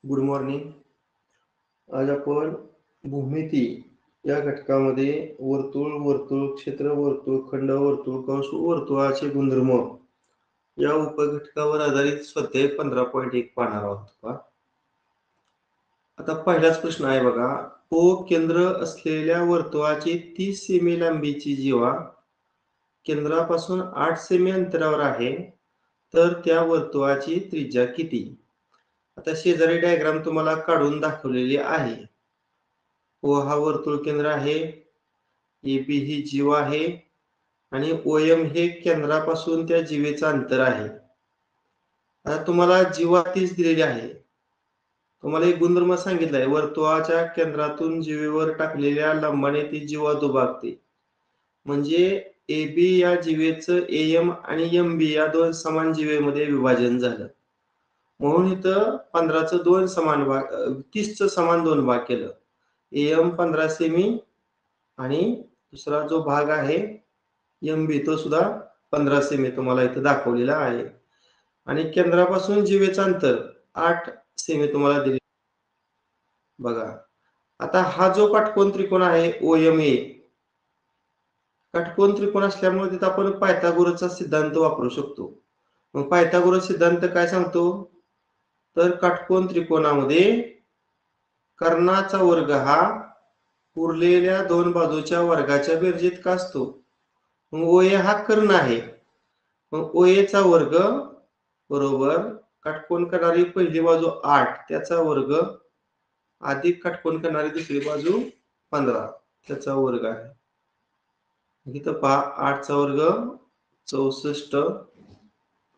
Good morning. आज आपण भूमिती या घटकामध्ये वर्तुळ, वर्तुळ क्षेत्र, वर्तुळ खंड, वर्तुळ कंस, वर्तुळाचे गुणधर्म या उपघटकावर आधारित स्वाध्याय 15.1 पाहणार आहोत का. आता पहिलाच प्रश्न आहे बघा. ओ केंद्र असलेल्या वर्तुळाची 30 सेमी लांबीची जीवा केंद्रापासून 8 सेमी अंतरावर आहे, तर त्या वर्तुळाची त्रिज्या किती. आता शेजारी डायग्राम तुम्हाला काढून दाखवलेली आहे. ओ हा वर्तुळ केंद्र आहे, ए बी ही जीवा आहे आणि ओ एम हे केंद्रापासून त्या जीवेचं अंतर आहे. आता तुम्हाला जीवा 30 दिलेली आहे. तुम्हाला एक गुणधर्म सांगितलाय, वर्तुळाच्या केंद्रातून जीवेवर टाकलेल्या लंबाने ती जीवा दुभागते. म्हणजे ए बी या जीवेचं एम आणि एम बी या दोन समान जीवेमध्ये विभाजन झालं. म्हणून इथं 15चं 2 समान भाग, 30चं समान 2 भाग केलं. एम 15 सेमी आणि दुसरा जो भाग आहे एम बी तो सुद्धा 15 सेमी तुम्हाला इथं दाखवलेला आहे. आणि केंद्रापासून जीवेचं अंतर 8 सेमी तुम्हाला दिले बघा. आता हा जो काटकोन त्रिकोण आहे ओ एम ए, काटकोन त्रिकोण असल्यामुळे तिथं आपण पायथागोरसचा सिद्धांत वापरू शकतो. मग पायथागोरस सिद्धांत काय सांगतो, तर काटकोन त्रिकोणामध्ये कर्णाचा वर्ग हा उरलेल्या दोन बाजूच्या वर्गाच्या बेरजेत का असतो. मग ओ ए हा कर्ण आहे, मग ओ ए चा वर्ग बरोबर काटकोन करणारी पहिली बाजू 8 त्याचा वर्ग अधिक काटकोन करणारी दुसरी बाजू 15 त्याचा वर्ग आहे. इथं पहा 8 चा वर्ग 64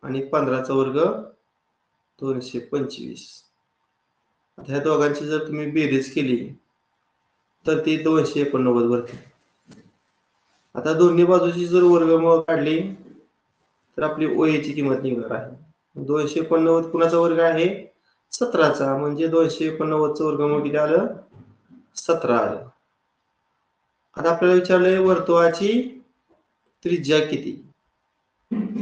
आणि 15 चा वर्ग 225. आता ह्या दोघांची जर तुम्ही बेरीज केली तर ती 289 भरते. आता दोन्ही बाजूची जर वर्गमूळ काढली तर आपली ओ ए ची किंमत निघणार आहे. 289 कुणाचा वर्ग आहे, 17चा. म्हणजे 289चं वर्गमूळ किती आलं, 17 आलं. आता आपल्याला विचारलंय वर्तुळाची त्रिज्या किती,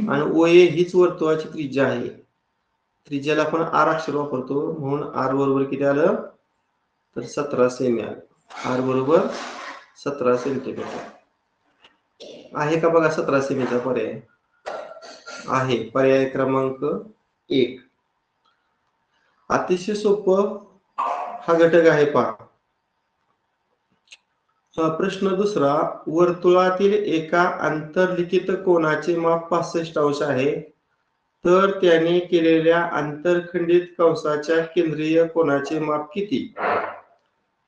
आणि ओ ए हीच वर्तुळाची त्रिज्या आहे. त्रिज्याला आपण आर अक्षर वापरतो, म्हणून आर बरोबर किती आलं, तर 17 सेमी आलं. आर बरोबर 17 सेंटीमीटर आहे का बघा. 17 सेमीचा पर्याय आहे, पर्याय क्रमांक 1. अतिशय सोपं हा घटक आहे पहा. प्रश्न दुसरा, वर्तुळातील एका आंतरलिखित कोनाचे माप 65 अंश आहे, तर त्याने केलेल्या आंतरखंडित कंसाच्या केंद्रीय कोनाचे माप किती.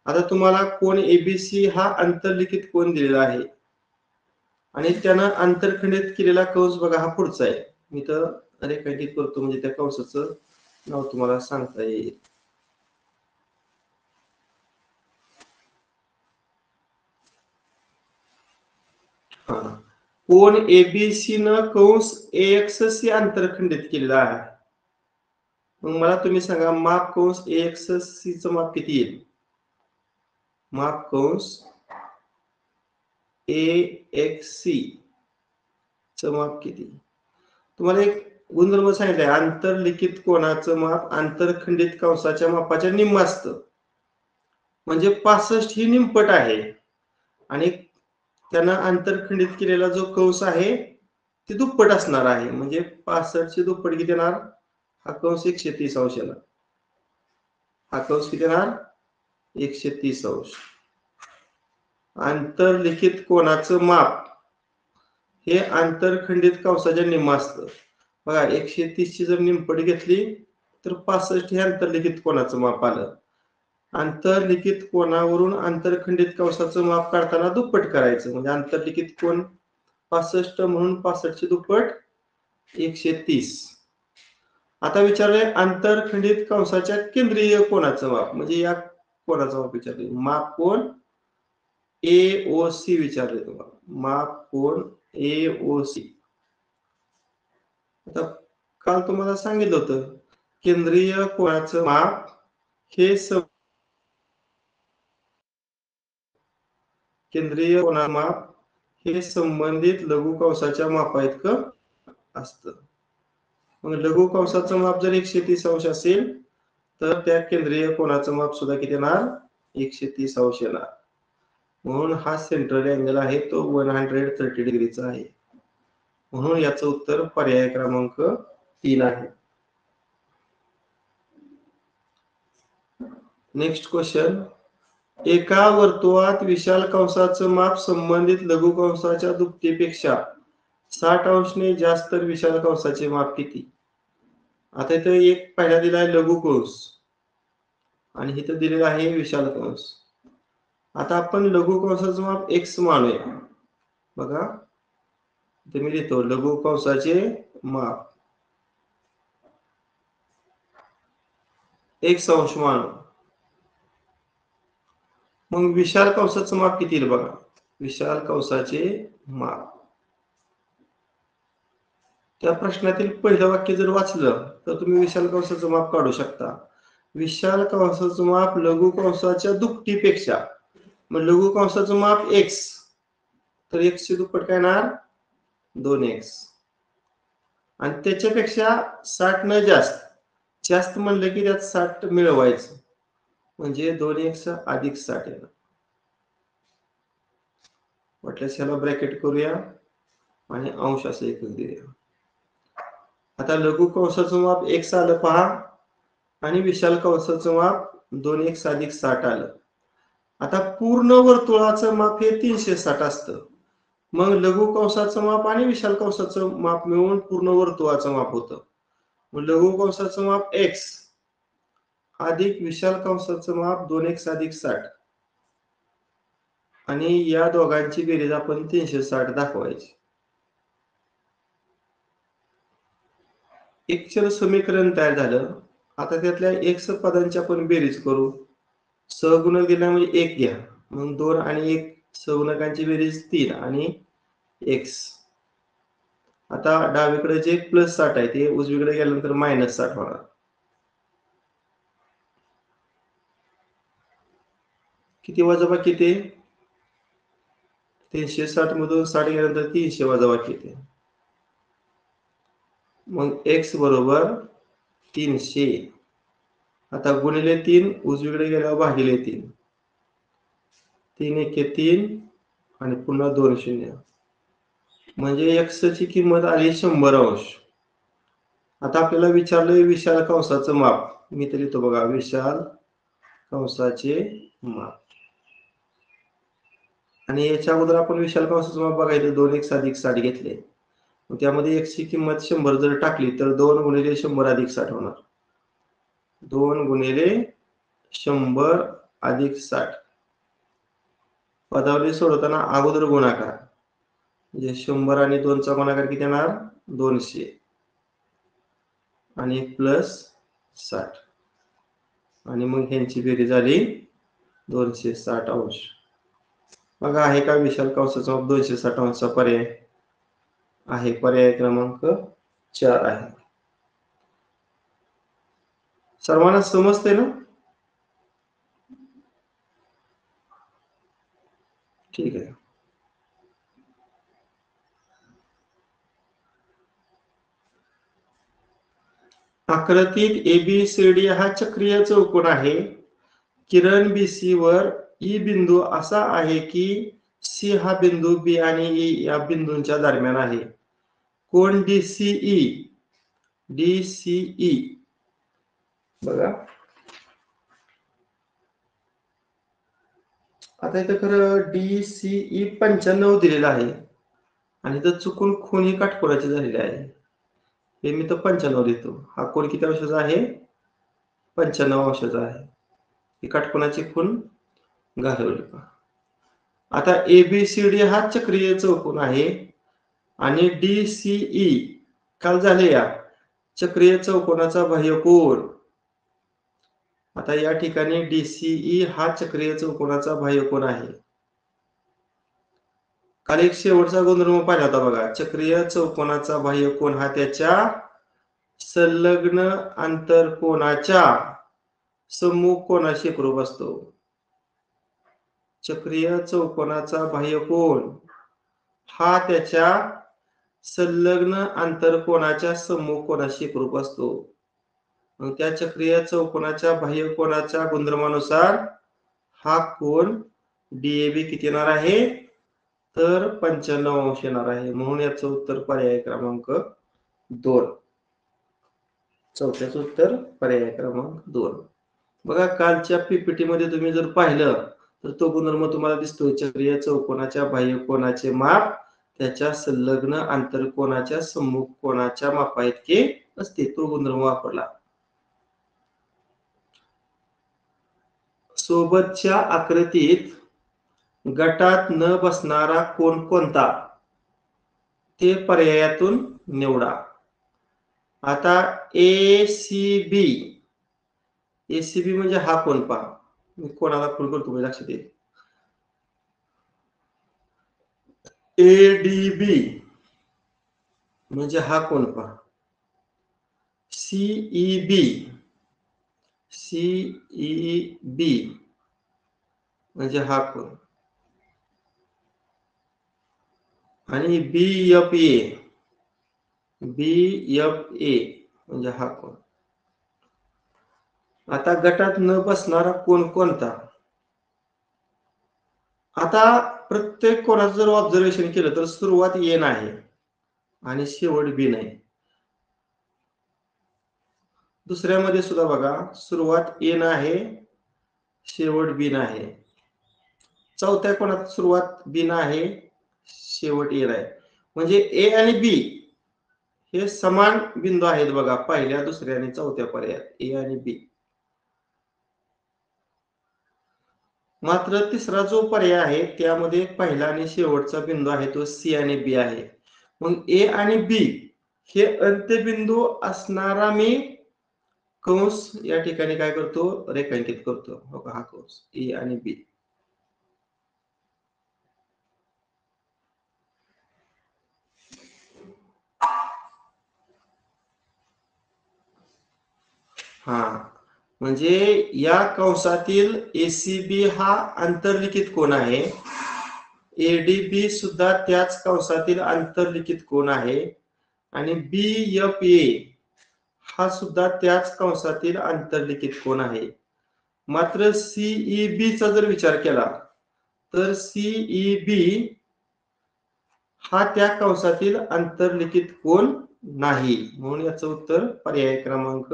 आता तुम्हाला कोन एबीसी हा आंतरलिखित कोन दिलेला आहे आणि त्यानं आंतरखंडित केलेला कंस बघा हा पुढचा आहे. मी तर रेखांकित करतो म्हणजे त्या कंसाचं नाव तुम्हाला सांगता येईल. कोन एबीसी न कंस एक्ससी आंतरखंडित केलेला आहे. मग मला तुम्ही सांगा माप कंस एक्ससी चं माप किती येईल. माप कंस एक्ससी चं माप किती. तुम्हाला एक गुणधर्म सांगितलंय, आंतरलिखित कोनाचं माप आंतरखंडित कंसाच्या मापाच्या निम्म असतं. म्हणजे 65 ही निमपट आहे आणि त्यानं आंतरखंडित केलेला जो कंस आहे ते दुप्पट असणार आहे. म्हणजे 65 ची दुप्पट किती येणार, हा कंस 130 अंश येणार. हा कंस किती येणार, 130 अंश. आंतरलिखित कोनाचं माप हे आंतरखंडित कंसाच्या निम्म असतं. बघा 130 ची जर निमपट घेतली तर 65 हे आंतरलिखित कोनाचं माप आलं. आंतरलिखित कोनावरून आंतरखंडित कंसाचं माप काढताना दुप्पट करायचं, म्हणजे आंतरलिखित कोन 65 म्हणून 65 ची दुप्पट 130. आता विचारलंय आंतरखंडित कंसाच्या केंद्रीय कोनाचं माप, म्हणजे या कोनाचं माप विचारले. माप कोन एओसी विचारले तुम्हाला. माप कोन एओसी. आता काल तुम्हाला सांगितलं होतं केंद्रीय कोनाचं माप हे केंद्रीय कोनाचं माप हे संबंधित लघु कंसाच्या मापाइतकं असतं. मग लघु कंसाचं माप जर 130 अंश असेल तर त्या केंद्रीय कोनाचं माप सुद्धा किती येणार 130 अंश येणार. म्हणून हा सेंट्रल अँगल आहे तो 130 डिग्रीचा आहे. म्हणून याचं उत्तर पर्याय क्रमांक 3 आहे. नेक्स्ट क्वेश्चन, एका वर्तुळात विशाल कंसाचं माप संबंधित लघु कंसाच्या दुप्पटीपेक्षा 60 अंशने जास्त तर विशाल कंसाचे माप किती? आता इथं एक पहिला दिला आहे लघु कंस आणि इथं दिलेला आहे विशाल कंस. आता आपण लघु कंसाचं माप x मानूया. बघा इथे मी लिहितो लघु कंसाचे माप x अंश मानू. मग विशाल कंसाचं माप किती येईल बघा. विशाल कंसाचे माप, त्या प्रश्नातील पहिलं वाक्य जर वाचलं तर तुम्ही विशाल कंसाचं माप काढू शकता. विशाल कंसाचं माप लघु कंसाच्या दुप्पटीपेक्षा, मग लघु कंसाचं माप x, तर x ची दुप्पट काय येणार 2x, आणि त्याच्यापेक्षा 60 न जास्त, जास्त म्हणलं की त्यात 60 मिळवायचं म्हणजे 2x अधिक 60 येणार. वाटल्यास ह्याला ब्रॅकेट करूया आणि अंश असं एकच देऊया. आता लघु कंसाचं माप x आलं पहा आणि विशाल कंसाचं माप 2x अधिक 60 आलं. आता पूर्ण वर्तुळाचं माप हे 360 असतं. मग लघु कंसाचं माप आणि विशाल कंसाचं माप मिळून पूर्ण वर्तुळाचं माप होतं. मग लघु कंसाचं माप x अधिक विशाल कंसाचं माप 2x अधिक 60, आणि या दोघांची बेरीज आपण 360 दाखवायची. एक चल समीकरण तयार झालं. आता त्यातल्या x पदांची आपण बेरीज करू. सहगुणक दिला म्हणजे 1 घ्या, मग 2 आणि 1 सहगुणकांची बेरीज 3 आणि x. आता डावीकडे जे +60 आहे ते उजवीकडे गेल्यानंतर -60 होणार. किती वजाबाकी ते 360 मधून 60 गेल्यानंतर 300 वजाबाकी येते. मग x बरोबर 300. आता गुणिले 3 उजवीकडे गेल्यावर भागिले 3, 3 एके 3 आणि पुन्हा 2 शून्य, म्हणजे x ची किंमत आली 100 अंश. आता आपल्याला विचारलंय विशाल कंसाचं माप. मी तर लिहितो बघा विशाल कंसाचे माप, आणि याच्या अगोदर आपण विशाल कंसाचं माप बघायचं 2x अधिक 60 घेतले. मग त्यामध्ये x ची किंमत 100 जर टाकली तर 2 गुणिले 100 अधिक 60 होणार. 2 गुणिले 100 अधिक 60. पदावली सोडवताना अगोदर गुणाकार, म्हणजे 100 आणि 2 चा गुणाकार किती येणार 200 आणि प्लस 60, आणि मग ह्यांची बेरीज झाली 260 अंश. बघा आहे का विशाल कंसाचा माप 260 अंशचा पर्याय आहे. पर्याय क्रमांक 4 आहे. सर्वांना समजते ना? ठीक आहे. आकृतीत ABCD हा चक्रीय चौकोन आहे. किरण BC वर E बिंदू असा आहे की C हा बिंदू B आणि E या बिंदूंच्या दरम्यान आहे. कोण DCE बघा. आता इथं खरं DCE 95 दिलेला आहे आणि तर चुकून खून ही काटकोनाची झालेली आहे. हे मी तर 95 लिहितो. हा कोण किती अंशाचा आहे 95 अंशाचा आहे. ही काटकोनाची खून घालवली. आता ABCD हा चक्रीय चौकोन आहे आणि DCE काल झाले या चक्रीय चौकोनाचा बाह्यकोन. आता या ठिकाणी DCE हा चक्रीय चौकोनाचा बाह्यकोन आहे. काल एक शेवटचा गुणधर्म पाहिला होता बघा, चक्रीय चौकोनाचा बाह्यकोन हा त्याच्या संलग्न आंतरकोनाच्या सम्मुख कोनाशी एकरूप असतो. चक्रीय चौकोनाचा बाह्यकोन हा त्याच्या संलग्न आंतरकोनाच्या सम्मुख कोनाशी एकरूप असतो. मग त्या चक्रीय चौकोनाच्या बाह्य कोनाच्या गुणधर्मानुसार हा कोन डीएबी किती येणार आहे, तर 95 अंश येणार आहे. म्हणून याचं उत्तर पर्याय क्रमांक 2. चौथ्याचं उत्तर पर्याय क्रमांक 2. बघा कालच्या पीपीटी मध्ये तुम्ही जर पाहिलं तर तो गुणधर्म तुम्हाला दिसतोय, चक्रीय चौकोनाच्या बाह्य कोनाचे माप त्याच्या संलग्न आंतरकोनाच्या सम्मुख कोनाच्या मापा इतके असते. तो गुणधर्म वापरला. सोबतच्या आकृतीत गटात न बसणारा कोन कोणता, ते पर्यायातून निवडा. आता एसीबी, एसीबी म्हणजे हा कोन पहा. मी कोणाला फुल करतो लक्षात येईल. एडीबी म्हणजे हा कोन पहा. सीईबी, सीईबी म्हणजे हा कोन. आणि बीएफए, बीएफए म्हणजे हा कोन. आता गटात न बसणारा कोन कोणता. आता प्रत्येक कोणाचं जर ऑब्झर्वेशन केलं तर सुरुवात एन आहे आणि शेवट बी नाही. दुसऱ्यामध्ये सुद्धा बघा सुरुवात एन आहे, शेवट बी आहे. चौथ्या कोणात सुरुवात बी आहे, शेवट एन आहे. म्हणजे ए आणि बी हे समान बिंदू आहेत बघा, पहिल्या, दुसऱ्या आणि चौथ्या पर्यायात ए आणि बी. मात्र तिसरा जो पर्याय आहे त्यामध्ये पहिला आणि शेवटचा बिंदू आहे तो सी आणि बी आहे. मग ए आणि बी हे अंत्यबिंदू असणारा मी कंस या ठिकाणी काय करतो, रेखांकित करतो. बघा हा कंस ए आणि बी. हा म्हणजे या कंसातील एसीबी हा आंतरलिखित कोन आहे, एडीबी सुद्धा त्याच कंसातील आंतरलिखित कोन आहे आणि बीएफए हा सुद्धा त्याच कंसातील आंतरलिखित कोन आहे. मात्र सीईबी चा जर विचार केला तर सीईबी हा त्या कंसातील आंतरलिखित कोन नाही. म्हणून याचं उत्तर पर्याय क्रमांक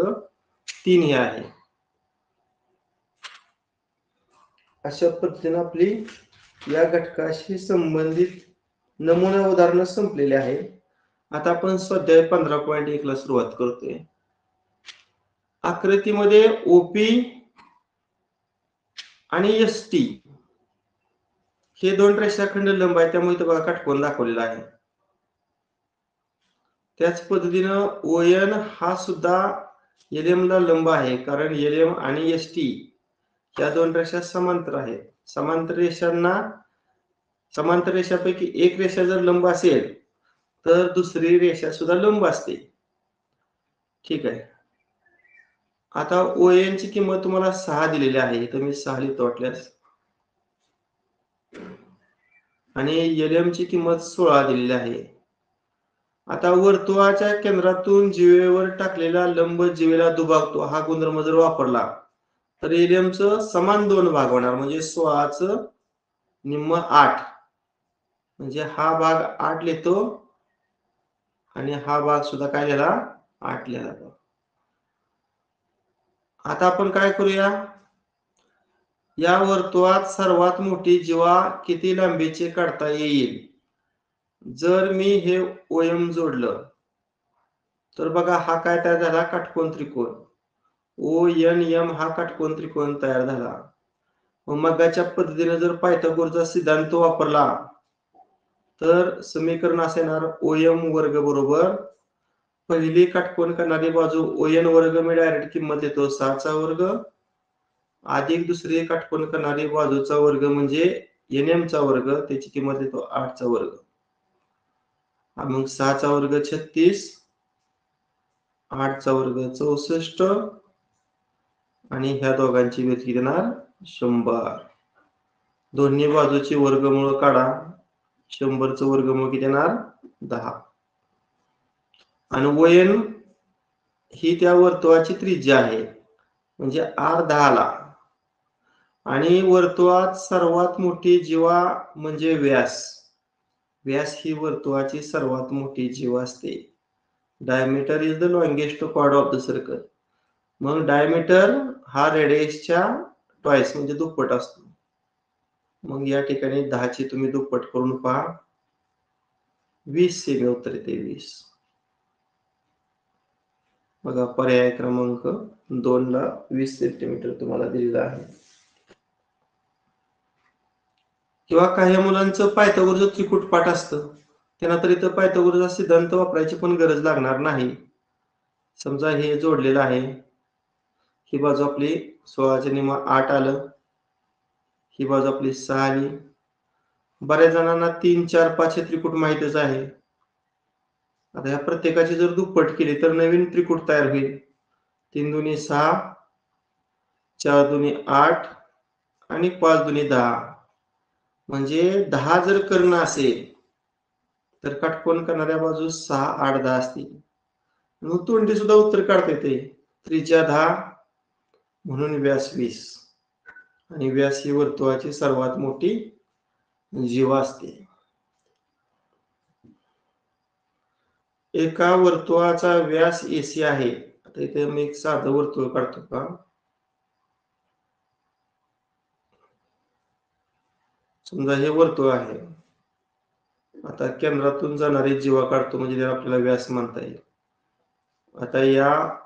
3 हे आहे. अशा पद्धतीने आपली या घटकाशी संबंधित नमुना उदाहरण संपलेले आहे. आता आपण स्वाध्याय 15.1 ला सुरुवात करतोय. आकृतीमध्ये ओपी आणि एसटी हे दोन रेषाखंड लंब आहेत, त्यामुळे इथे बघा काटकोन दाखवलेला आहे. त्याच पद्धतीनं ओएन हा सुद्धा एलएम ला लंब आहे, कारण एलएम आणि एसटी या दोन रेषा समांतर आहेत. समांतर रेषापैकी एक रेषा जर लंब असेल तर दुसरी रेषा सुद्धा लंब असते. ठीक आहे. आता ओएन ची किंमत तुम्हाला 6 दिलेली आहे, तर मी 6 लिहितो वाटल्यास. आणि एलएम ची किंमत 16 दिलेली आहे. आता वर्तुळाच्या केंद्रातून जीवेवर टाकलेला लंब जीवेला दुभागतो हा गुणधर्म जर वापरला तर एलएम च समान 2 भाग होणार, म्हणजे 16 च निम्म 8. म्हणजे हा भाग 8 लिहितो आणि हा भाग सुद्धा काय लिहिला 8 लिहिला. आता आपण काय करूया, या वर्तुळात सर्वात मोठी जीवा किती लांबीचे काढता येईल. जर मी हे ओएम जोडलं तर बघा हा काय तयार झाला, काटकोन त्रिकोण. ओ एन एम हा काटकोन त्रिकोण तयार झाला. मगाच्या पद्धतीने जर पायथागोरसचा सिद्धांत वापरला तर समीकरण असे येणार, ओएम वर्ग बरोबर पहिली काटकोन करणारी बाजू ओएन वर्ग, मी डायरेक्ट किंमत देतो 6 चा वर्ग, अधिक दुसरी काटकोन करणारी बाजूचा वर्ग म्हणजे एनएम चा वर्ग, त्याची किंमत देतो 8 चा वर्ग. मग 6 चा वर्ग 36, 8 चा वर्ग 64 आणि ह्या दोघांची बेरीज किती येणार 100. दोन्ही बाजूची वर्गमूळ काढा, 100 चं वर्गमूळ किती येणार 10. आणि ओएन ही त्या वर्तुळाची त्रिज्या आहे, म्हणजे R10 ला. आणि वर्तुळात सर्वात मोठी जीवा म्हणजे व्यास. व्यास ही वर्तुळाची सर्वात मोठी जीवा असते. Diameter is the longest chord of the circle. मग डायमीटर हा रेडियसच्या ट्वाइस म्हणजे दुप्पट असतो. मग या ठिकाणी 10 ची तुम्ही दुप्पट करून पहा, 20 सेमी उत्तर येते 20. बघा पर्याय क्रमांक 2 ला 20 सेंटीमीटर तुम्हाला दिलेला आहे. किंवा काही मुलांचं पायथागोरसचं त्रिकूट पाठ असतं, त्यांना तर इथं पायथागोरसचा सिद्धांत वापरायची पण गरज लागणार नाही. समजा हे जोडलेलं आहे, ही बाजू आपली 16/8 आलं, ही बाजू आपली 6 आली. बऱ्याच जणांना 3, 4, 5 हे त्रिकूट माहितच आहे. आता ह्या प्रत्येकाची जर दुप्पट केली तर नवीन त्रिकूट तयार होईल. 3 दुनी 6, 4 दुनी 8 आणि 5 दुनी 10. म्हणजे 10 जर कर्ण असेल तर काटकोन करणाऱ्या बाजूस 6, 8, 10 असतील. मग तोंडी सुद्धा उत्तर काढता येते. त्रिज्या 10 म्हणून व्यास 20. आणि व्यास ही वर्तुळाची सर्वात मोठी जीवा असते. एका वर्तुळाचा व्यास AC आहे. आता इथे मी एक साधं वर्तुळ काढतो का. समजा हे वर्तुळ आहे. आता केंद्रातून जाणारी जीवा काढतो म्हणजे त्याला आपल्याला व्यास म्हणता येईल. आता या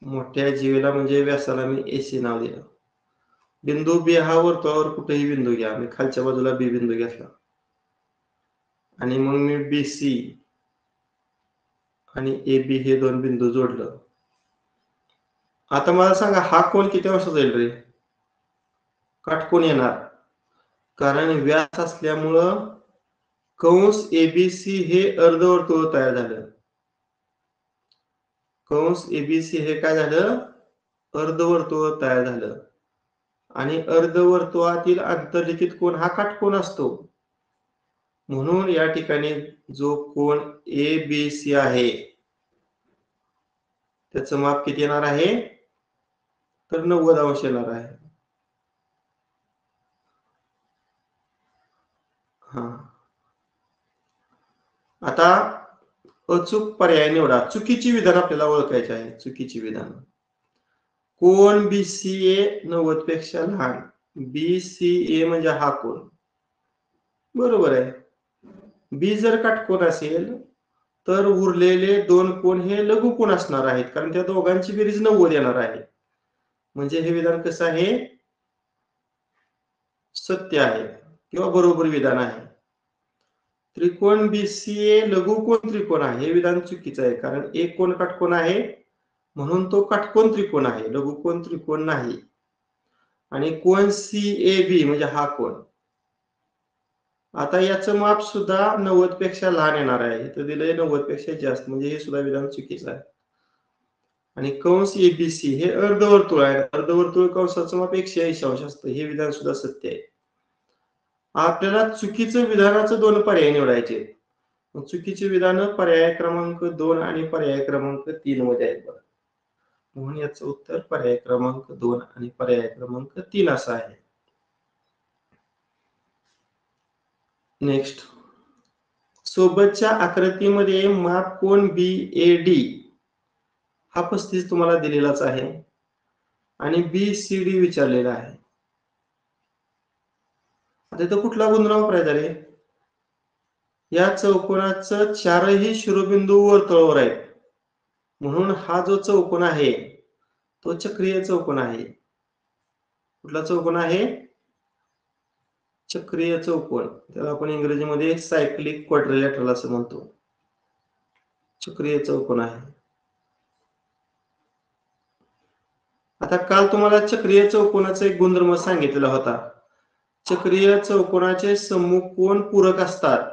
मोठ्या जीवेला म्हणजे व्यासाला मी AC नाव दिलं. बिंदू B हा वर्तुळावर कुठेही बिंदू घ्या. मी खालच्या बाजूला B बिंदू घेतला आणि मग मी BC आणि AB हे दोन बिंदू जोडलं. आता मला सांगा हा कोण किती अंशाचा येईल रे? काटकोन येणार, कारण व्यास असल्यामुळं कंस ABC हे अर्धवर्तुळ तयार झालं. कंस ABC हे काय झालं? अर्धवर्तुळ तयार झालं. आणि अर्धवर्तुळातील आंतरलिखित कोन हा काटकोन असतो. म्हणून या ठिकाणी जो कोन ABC आहे त्याचं माप किती येणार आहे? तर 90 अंश येणार आहे. आता अचूक पर्याय निवडा. चुकीची विधान आपल्याला ओळखायची आहे. चुकीची विधान. कोन BCA 90 पेक्षा लहान. BCA म्हणजे हा कोन. बरोबर आहे. B जर काटकोन असेल तर उरलेले दोन कोन हे लघुकोन असणार आहेत, कारण त्या दोघांची बेरीज 90 येणार आहे. म्हणजे हे विधान कसं आहे? सत्य आहे किंवा बरोबर विधान आहे. त्रिकोण BCA लघुकोन त्रिकोण आहे हे विधान चुकीचं आहे, कारण एक कोन काटकोन आहे म्हणून तो काटकोन त्रिकोण आहे, लघुकोन त्रिकोण नाही. आणि कोन CAB म्हणजे हा कोन, आता याचं माप सुद्धा 90 पेक्षा लहान येणार आहे. इथं दिलंय 90 पेक्षा जास्त, म्हणजे हे सुद्धा विधान चुकीचं आहे. आणि कंस ABC हे अर्धवर्तुळ आहे. अर्धवर्तुळ कंसाचं माप 180 अंश असतं. हे विधान सुद्धा सत्य आहे. आपल्याला चुकीचं विधानाचं दोन पर्याय निवडायचे. चुकीचे विधान पर्याय क्रमांक 2 आणि पर्याय क्रमांक 3 मध्ये आहेत बघा. म्हणून याचं उत्तर पर्याय क्रमांक 2 आणि पर्याय क्रमांक 3 असं आहे. नेक्स्ट, सोबतच्या आकृतीमध्ये माप कोन BAD हा 35 तुम्हाला दिलेलाच आहे आणि BCD विचारलेला आहे. आता इथं कुठला गुणधर्म वापरायचा रे? या चौकोनाचं चारही शिरोबिंदू वर्तुळावर आहेत, म्हणून हा जो चौकोन आहे तो चक्रीय चौकोन आहे. कुठला चौकोन आहे? चक्रीय चौकोन. त्याला आपण इंग्रजीमध्ये सायक्लिक क्वाड्रिलॅटरल असं म्हणतो. चक्रीय चौकोन आहे. आता काल तुम्हाला चक्रीय चौकोनाचा एक गुणधर्म सांगितलेला होता. चक्रीय चौकोनाचे सम्मुख कोन पूरक असतात.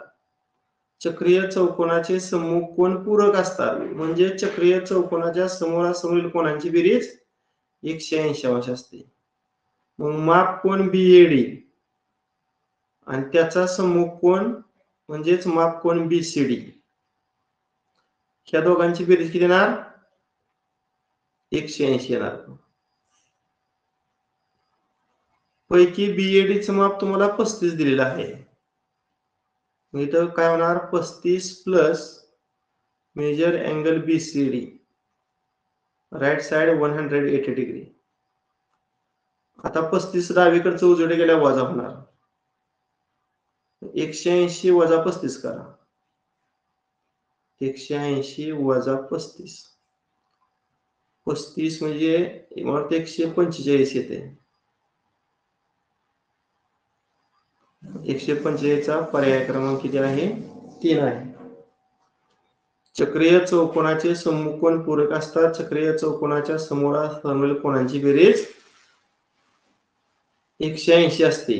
चक्रीय चौकोनाचे सम्मुख कोन पूरक असतात, म्हणजे चक्रीय चौकोनाच्या समोरासमोरील कोनांची बेरीज 180 अंश असते. मग माप कोन BAD आणि त्याचा सम्मुख कोन म्हणजेच माप कोन BCD. ह्या दोघांची बेरीज किती येणार? 180 येणार. पैकी बीएडीचं माप तुम्हाला 35 दिलेलं आहे. इथं काय होणार? 35 plus major angle BCD right side 180 degree. आता 35 डावीकडचं उजवीकडे गेल्या वजा होणार. 180 वजा 35 करा. 180 वजा 35. 35 म्हणजे 145 येते. 145चा पर्याय क्रमांक किती आहे? 3 आहे. चक्रीय चौकोनाचे समकोन पूरक असतात. चक्रीय चौकोनाच्या समोरासमोरील कोणांची बेरीज 180 असते.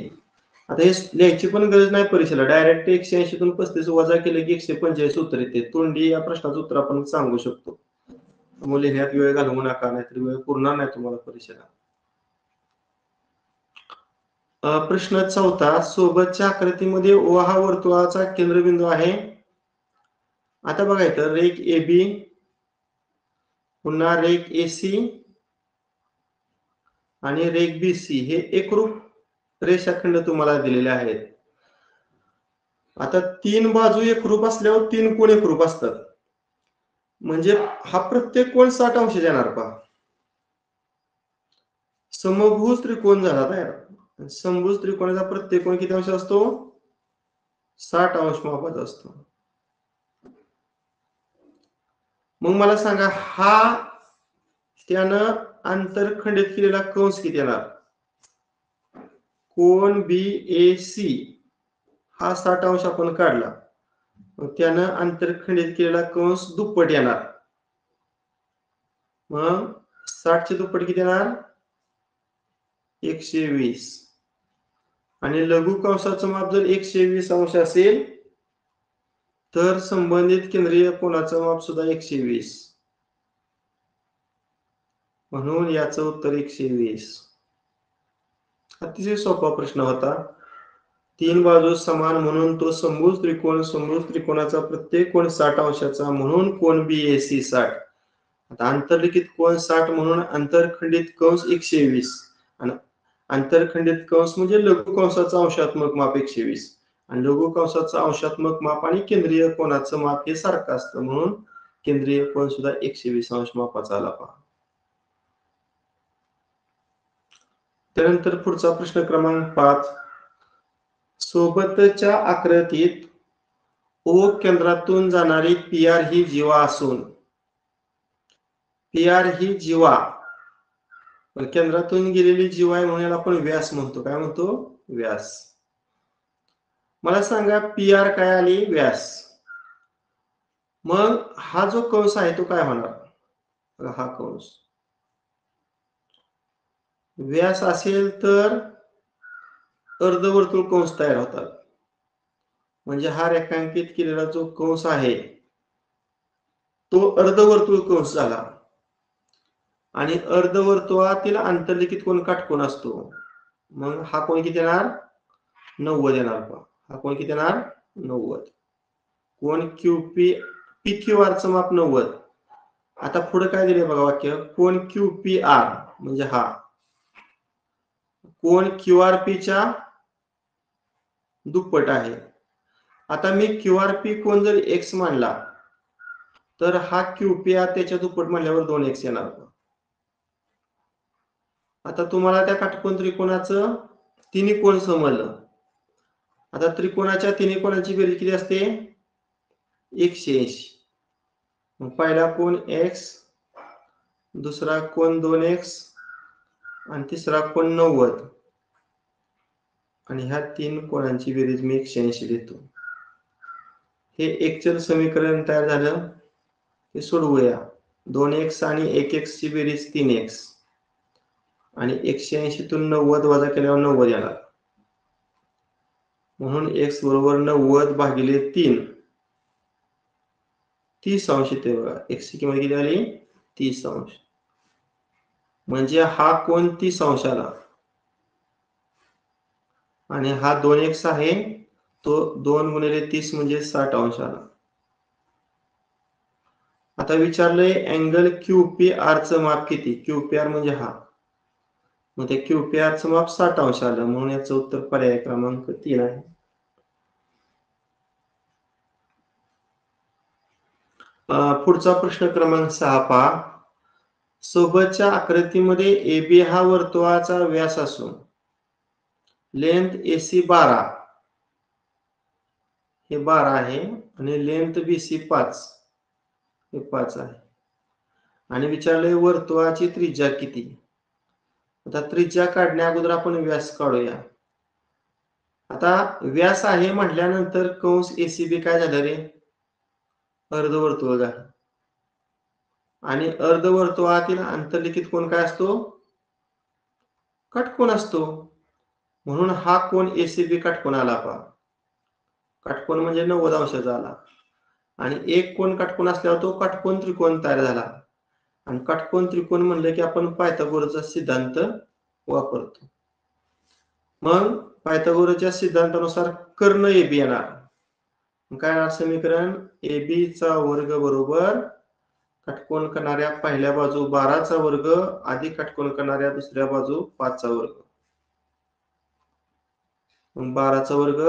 आता हे लिहायची पण गरज नाही परीक्षेला. डायरेक्ट 180 तून 35 वजा केले की 145 उत्तर येते. तोंडी या प्रश्नाचं उत्तर आपण सांगू शकतो. त्यामुळे लिहिण्यात वेळ घालवू नका, नाहीतर वेळ पुरणार नाही तुम्हाला परीक्षेला. प्रश्न 4 सोबतच्या आकृतीमध्ये ओ हा वर्तुळाचा केंद्रबिंदू आहे. आता बघा इथं रेख AB पुन्हा रेख AC आणि रेख BC हे एकरूप रेषाखंड तुम्हाला दिलेले आहेत. आता 3 बाजू एकरूप असल्यावर 3 कोण एकरूप असतात. म्हणजे हा प्रत्येक कोण 60 अंश येणार पहा. समभुज त्रिकोण झाला तयार. समभुज त्रिकोणाचा प्रत्येक कोण किती अंश असतो? 60 अंश मापाचा असतो. मग मला सांगा हा त्यानं आंतरखंडित केलेला कंस किती येणार? कोन BAC हा 60 अंश आपण काढला. मग त्यानं आंतरखंडित केलेला कंस दुप्पट येणार. मग 60 चे दुप्पट किती येणार? 120. आणि लघु कंसाचं माप जर 120 अंश असेल तर संबंधित केंद्रीय कोनाचं माप सुद्धा 120. म्हणून याचं उत्तर 120. अतिशय सोपा प्रश्न होता. 3 बाजू समान म्हणून तो समभुज त्रिकोण. समभुज त्रिकोणाचा प्रत्येक कोन 60 अंशाचा म्हणून कोन BAC 60. आता आंतरलिखित कोन 60 म्हणून आंतरखंडित कंस 120 आणि आंतरखंडित कंस म्हणजे लघु कंसाचा अंशात्मक माप 120 आणि लघु कंसाचा अंशात्मक माप आणि केंद्रीय कोनाचं माप हे सारखं असतं. म्हणून केंद्रीय कोन सुद्धा 120 अंश मापाचा आला पहा. त्यानंतर पुढचा प्रश्न क्रमांक 5 सोबतच्या आकृतीत O केंद्रातून जाणारी PR ही जीवा असून PR ही जीवा केंद्रातून गेलेली जीवा आहे म्हणून आपण व्यास म्हणतो. काय म्हणतो? व्यास. मला सांगा PR काय आली? व्यास. मग हा जो कंस आहे तो काय होणार? हा कंस व्यास असेल तर अर्धवर्तुळ कंस तयार होतात. म्हणजे हा रेखांकित केलेला जो कंस आहे तो अर्धवर्तुळ कंस झाला. आणि अर्धवर्तुळातील आंतरलिखित कोन काटकोन असतो. मग हा कोन किती येणार? 90 येणार पहा. हा कोन किती येणार? 90. कोन PQR चं माप 90. आता पुढे काय दिले बघा वाक्य. कोन QPR म्हणजे हा कोन QRP च्या दुप्पट आहे. आता मी QRP कोन जर x मानला तर हा QPR त्याच्या दुप्पट मानल्यावर 2x येणार. आता तुम्हाला त्या काटकोन त्रिकोणाचं तिन्ही कोन समजलं. आता त्रिकोणाच्या तिन्ही कोनांची बेरीज किती असते? 180. मग पहिला कोन x, दुसरा कोन 2x आणि तिसरा कोन 90. आणि ह्या 3 कोनांची बेरीज मी 180 देतो. हे एकचल समीकरण तयार झालं. हे सोडवूया. 2x आणि 1x ची बेरीज 3x आणि 180 तून 90 वजा केल्यावर 90 येणार. म्हणून x बरोबर 90 भागिले 3 30 अंश येते बघा. x ची किंमत किती आली? 30 अंश. म्हणजे हा कोन 30 अंश आला. आणि हा 2x आहे तो 2 गुणिले 30 म्हणजे 60 अंश आला. आता विचारलंय अँगल QPR चं माप किती? QPR म्हणजे हा, मग ते QPR चं माप 60 अंश आलं, म्हणून याचं उत्तर पर्याय क्रमांक 3 आहे. पुढचा प्रश्न क्रमांक 6 पहा. सोबतच्या आकृतीमध्ये AB हा वर्तुळाचा व्यास असून लेंथ AC 12 हे 12 आहे आणि लेंथ BC 5 हे 5 आहे आणि विचारले वर्तुळाची त्रिज्या किती? आता त्रिज्या काढण्या अगोदर आपण व्यास काढूया. आता व्यास आहे म्हटल्यानंतर कंस ACB काय झालं रे? अर्धवर्तुळ झालं. आणि अर्धवर्तुळातील आंतरलिखित कोन काय असतो? काटकोन असतो. म्हणून हा कोन ACB काटकोन आला पहा. काटकोन म्हणजे 90 अंशाचा आला आणि एक कोन काटकोन असल्यावर तो काटकोन त्रिकोण तयार झाला. आणि काटकोन त्रिकोण म्हणलं की आपण पायथागोरसचा सिद्धांत वापरतो. मग पायथागोरसच्या सिद्धांतानुसार कर्ण AB येणार. काय येणार समीकरण? AB चा वर्ग बरोबर काटकोन करणाऱ्या पहिल्या बाजू 12 चा वर्ग अधिक काटकोन करणाऱ्या दुसऱ्या बाजू 5 चा वर्ग. मग 12 चा वर्ग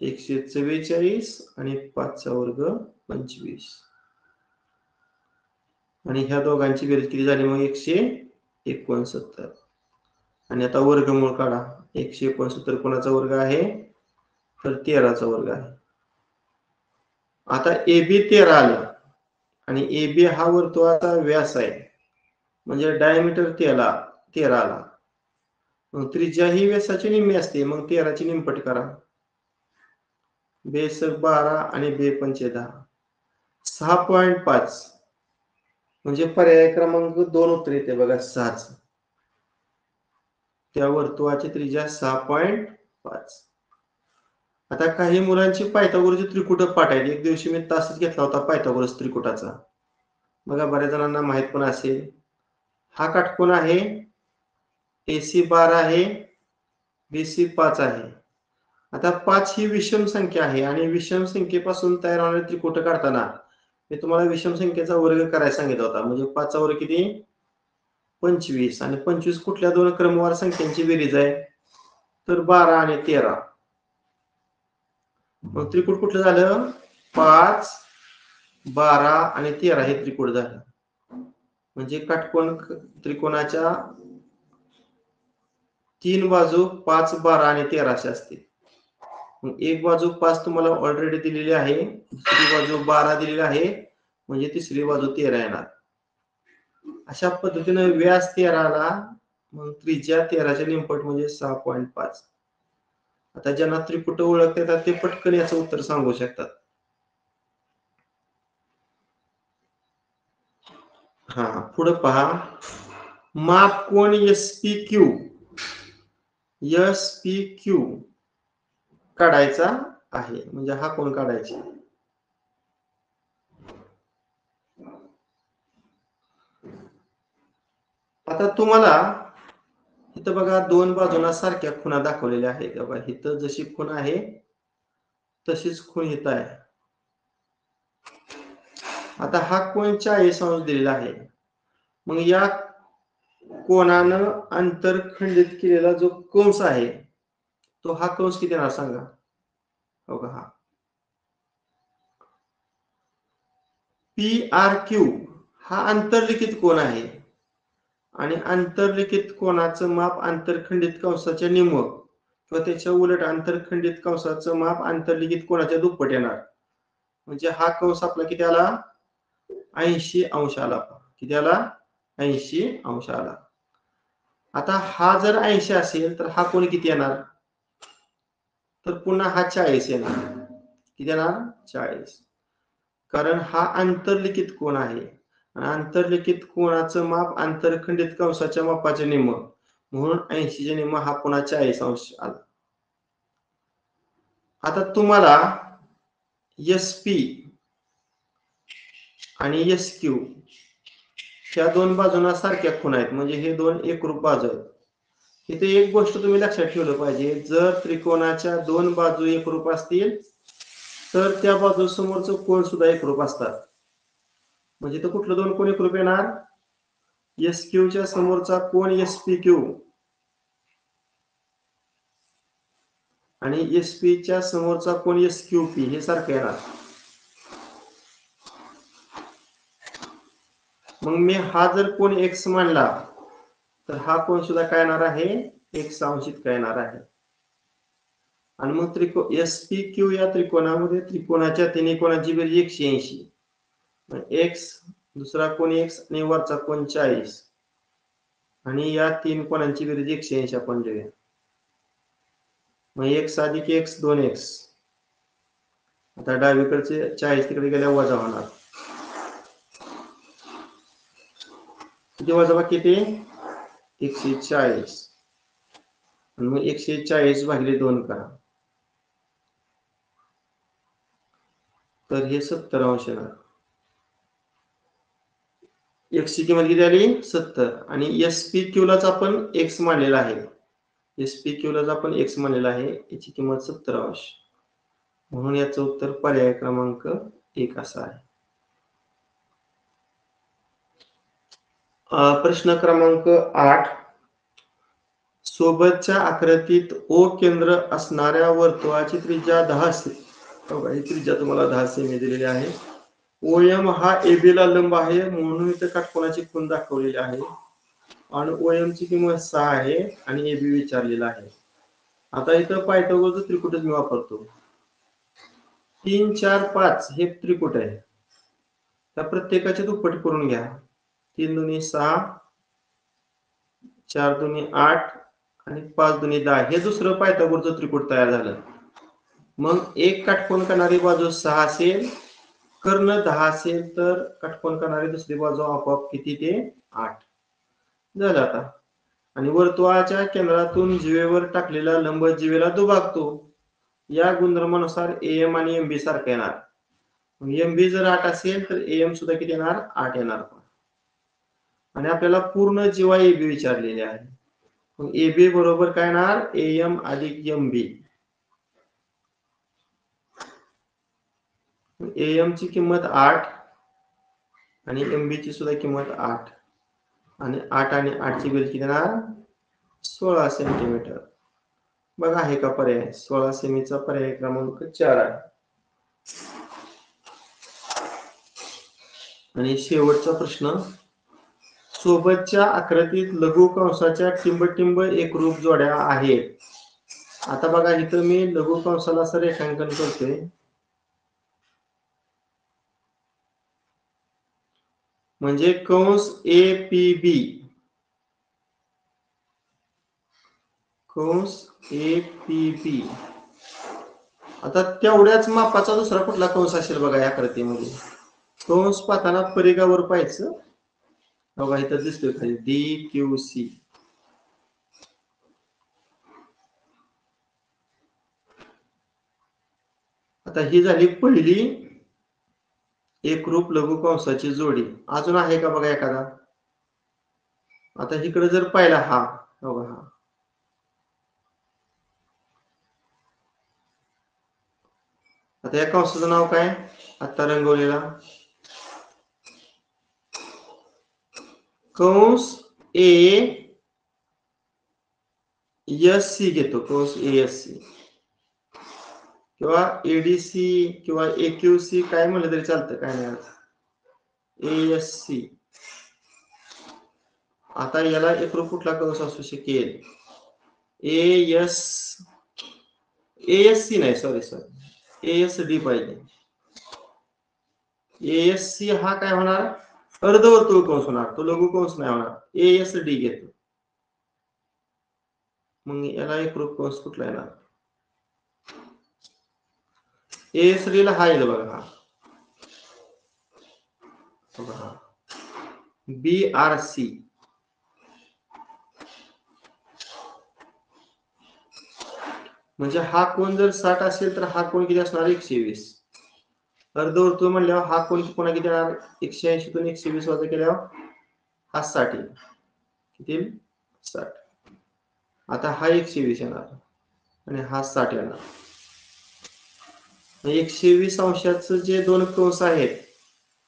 144 आणि 5 चा वर्ग 25. आणि ह्या दोघांची बेरीज किती झाली मग? 169. आणि आता वर्गमूळ काढा. 169 कोणाचा वर्ग आहे? तर 13 चा वर्ग आहे. आता AB 13 आलं आणि AB हा वर्तुळाचा व्यास आहे, म्हणजे डायमीटर 13 आला. मग त्रिज्या ही व्यासाची निम्मी असते, मग 13 ची निमपट करा. बेस 12 आणि बे 5 10. 6.5 म्हणजे पर्याय क्रमांक 2 उत्तर येते बघा 6. त्या वर्तुळाची त्रिज्या 6.5. आता काही मुलांची पायथागोरसचे त्रिकुट पाठ आहेत. एक दिवशी मी तासच घेतला होता पायथागोरस त्रिकुटाचा. बघा बऱ्याच जणांना माहित पण असेल. हा काटकोन आहे, AC 12 आहे, BC 5 आहे. आता 5 ही विषम संख्या आहे आणि विषम संख्येपासून तयार होणारे त्रिकुट काढताना मी तुम्हाला विषम संख्येचा वर्ग करायला सांगितला होता. म्हणजे 5 चा वर्ग किती? 25. आणि 25 कुठल्या दोन क्रमवार संख्यांची बेरीज आहे? तर 12 आणि 13. मग त्रिकुट कुठलं झालं? 5, 12 आणि 13 हे त्रिकुट झालं. म्हणजे काटकोन त्रिकोणाच्या 3 बाजू 5, 12 आणि 13 अशी असते. मग एक बाजू 5 तुम्हाला ऑलरेडी दिलेली आहे, दुसरी बाजू 12 दिलेली आहे, म्हणजे तिसरी बाजू 13 येणार. अशा पद्धतीने व्यास 13 ला, मग त्रिज्या 13 च्या निमपट म्हणजे 6.5. आता ज्यांना त्रिकुट ओळखता येतात ते पटकन याचं उत्तर सांगू शकतात. हा पुढे पहा. माप कोन SPQ काढायचा आहे, म्हणजे हा कोन काढायचा. आता तुम्हाला इथं बघा दोन बाजूंना सारख्या खुणा दाखवलेल्या आहेत. बघा इथं जशी खूण आहे तशीच खूण इथं आहे. आता हा कोन 40 अंश दिलेला आहे. मग या कोनानं अंतरखंडित केलेला जो कंस आहे तो हा कंस किती येणार सांगा? बघा हा PRQ हा आंतरलिखित कोन आहे आणि आंतरलिखित कोनाचं माप आंतरखंडित कंसाच्या निम्म किंवा त्याच्या उलट आंतरखंडित कंसाचं माप आंतरलिखित कोनाच्या दुप्पट येणार. म्हणजे हा कंस आपला किती आला? 80 अंश आला. किती आला? 80 अंश आला. आता हा जर 80 असेल तर हा कोन किती येणार? तर पुन्हा हा 40 येणार. किती येणार? 40. कारण हा आंतरलिखित कोन आहे आणि आंतरलिखित कोनाचं माप आंतरखंडित कंसाच्या मापाच्या निम्म, म्हणून 80 च्या निम्म हा पुन्हा 40 अंश आला. आता तुम्हाला SP आणि SQ ह्या दोन बाजूंना सारख्या खुणा आहेत, म्हणजे हे दोन एकरूप बाजू आहेत. इथे एक गोष्ट तुम्ही लक्षात ठेवलं पाहिजे, जर त्रिकोणाच्या दोन बाजू एकरूप असतील तर त्या बाजू समोरचं कोन सुद्धा एकरूप असतात. म्हणजे तो कुठलं दोन कोण एकरूप येणार? एस क्यू च्या समोरचा कोण एस पी क्यू आणि एस पी च्या समोरचा कोण एस क्यू पी हे सारखं येणार. मग मी हा जर कोण एक्स मानला तर हा कोण सुद्धा काय येणार आहे? एक्स अंशित काय येणार आहे. आणि मग एस पी क्यू या त्रिकोणामध्ये त्रिकोणाच्या तिन्ही कोणाची बेरीज 180. एक्स दुसरा कोण एक्स आणि वरचा कोण 40 आणि या तीन कोणांची बेरीज 180 आपण लिहूया. मग एक्स अधिक एक्स 2x. आता डावीकडचे 40 तिकडे गेल्या वजा होणार. किती वजा किती? 140. आणि मग 140 भागिले 2 करा तर हे 70 अंश येणार. एक्स ची किंमत किती आली? 70. आणि एस पी क्यू लाच आपण एक्स मानलेला आहे. एस पी क्यू लाच आपण एक्स मानलेला आहे. याची किंमत 70 अंश. म्हणून याचं उत्तर पर्याय क्रमांक 1 असा आहे. प्रश्न क्रमांक 8. सोबतच्या आकृतीत ओ केंद्र असणाऱ्या वर्तुळाची त्रिज्या 10 सेमी. बघा ही त्रिज्या तुम्हाला 10 सेमी दिलेली आहे. ओएम हा एबी ला लंब आहे म्हणून इथे काटकोनाची खूण दाखवलेली आहे. आणि ओएम ची किंमत 6 आहे आणि एबी विचारलेला आहे. आता इथं पायथागोरसचं त्रिकुटच मी वापरतो. 3 4 5 हे त्रिकुट आहे. त्या प्रत्येकाचे दुप्पट करून घ्या. 3 दुनी 6, 4 दुनी 8 आणि 5 दुनी 10 हे दुसरं पायथागोरसचं त्रिकुट तयार झालं. मग एक काटकोन करणारी बाजू 6 असेल, कर्ण 10 असेल तर काटकोन करणारी दुसरी बाजू आपोआप किती ते 8 झालं. आता आणि वर्तुळाच्या केंद्रातून जीवेवर टाकलेला लंब जीवेला दुभागतो. या गुणधर्मानुसार एएम आणि एमबी सारखा येणार. एमबी जर 8 असेल तर एएम सुद्धा किती येणार? 8 येणार. आणि आपल्याला पूर्ण जीवा एबी विचारलेली आहे. मग एबी बरोबर काय येणार? एएम अधिक एमबी. एएम ची किंमत 8 आणि एमबी ची सुद्धा किंमत 8 आणि 8 आणि 8 ची बेरीज किती येणार? 16 सेंटीमीटर. बघा आहे का पर्याय? 16 सेमीचा पर्याय क्रमांक 4 आहे. आणि शेवटचा प्रश्न. सोबतच्या आकृतीत लघु कंसाच्या टिंब एकरूप जोड्या आहेत. आता बघा इथं मी लघु कंसाला असं रेखांकन करतोय. म्हणजे कंस ए पी बी, कंस ए पी बी. आता तेवढ्याच मापाचा दुसरा कुठला कंस असेल बघा या आकृतीमध्ये. कंस पाहताना परिघावर पाहायचं. बघा इथं दिसतोय खाली डी क्यू सी. आता ही झाली पहिली एकरूप लघु कंसाची जोडी. अजून आहे का बघा एखादा? आता इकडे जर पाहिला हा बघा हा, आता या कंसाचं नाव काय? आता रंगवलेला कंस ए एस सी घेतो. कंस ए एस सी किंवा एडीसी किंवा एक्यूसी काय म्हणलं तरी चालतं, काय नाही. एएससी. आता याला एकरूप कुठला कंस असू शकेल? एएससी नाही, सॉरी एएसडी पाहिजे. एएससी हा काय होणार? अर्धवर्तुळ कंस होणार, तो लघु कंस नाही होणार. एएसडी घेतो. मग याला एकरूप कंस कुठला येणार? एएसडी ला हा येईल बघा, हा बीआरसी. म्हणजे हा कोण जर 60 असेल तर हा कोण किती असणार? 120. अर्धवर्तुळ म्हणल्यावर हा कोण पुन्हा किती येणार? 180 तून 120 वजा केल्यावर हा 60 येईल. किती? 60. आता हा 120 येणार आणि हा 60 येणार. 120 अंशाचं जे दोन कंस आहेत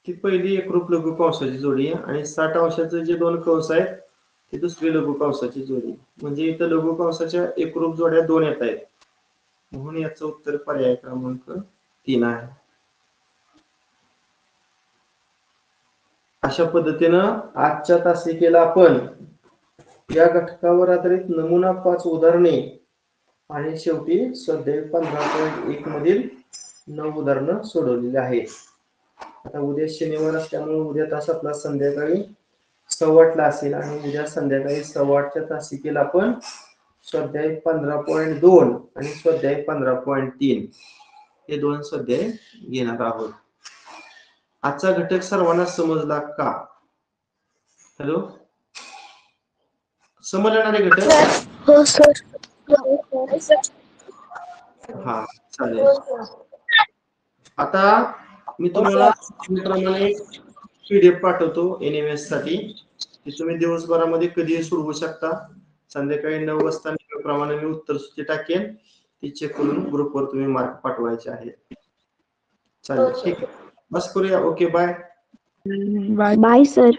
ती पहिली एकरूप लघु कंसाची जोडी आणि 60 अंशाचे जे दोन कंस आहेत ती दुसरी लघु कंसाची जोडी. म्हणजे इथं लघु कंसाच्या एकरूप जोड्या 2 येत आहेत, म्हणून याचं उत्तर पर्याय क्रमांक 3 आहे. अशा पद्धतीनं आजच्या तासिकेला आपण या घटकावर आधारित नमुना 5 उदाहरणे आणि शेवटी स्वाध्याय 15.1 मधील 9 उदाहरणं सोडवलेली आहेत. आता उद्या शनिवार असल्यामुळे उद्या तास आपला संध्याकाळी 8:15 असेल आणि उद्या संध्याकाळी 8:15च्या तासिकेला आपण स्वाध्याय 15.2 आणि स्वाध्याय 15.3 हे 2 स्वाध्याय घेणार आहोत. आजचा घटक सर्वांना समजला का? हॅलो, समजणारे घटक? हो सर. हा चालेल. आता मी तुम्हाला प्रमाणे पीडीएफ पाठवतो एनएमएस साठी, की तुम्ही दिवसभरामध्ये कधीही सोडवू शकता. संध्याकाळी 9 वाजता प्रमाणे मी उत्तर सूची टाकेन, ती चेक करून ग्रुपवर तुम्ही मार्क पाठवायचे आहेत. चालेल, ठीक आहे, बस करूया. Okay, bye. Bye sir.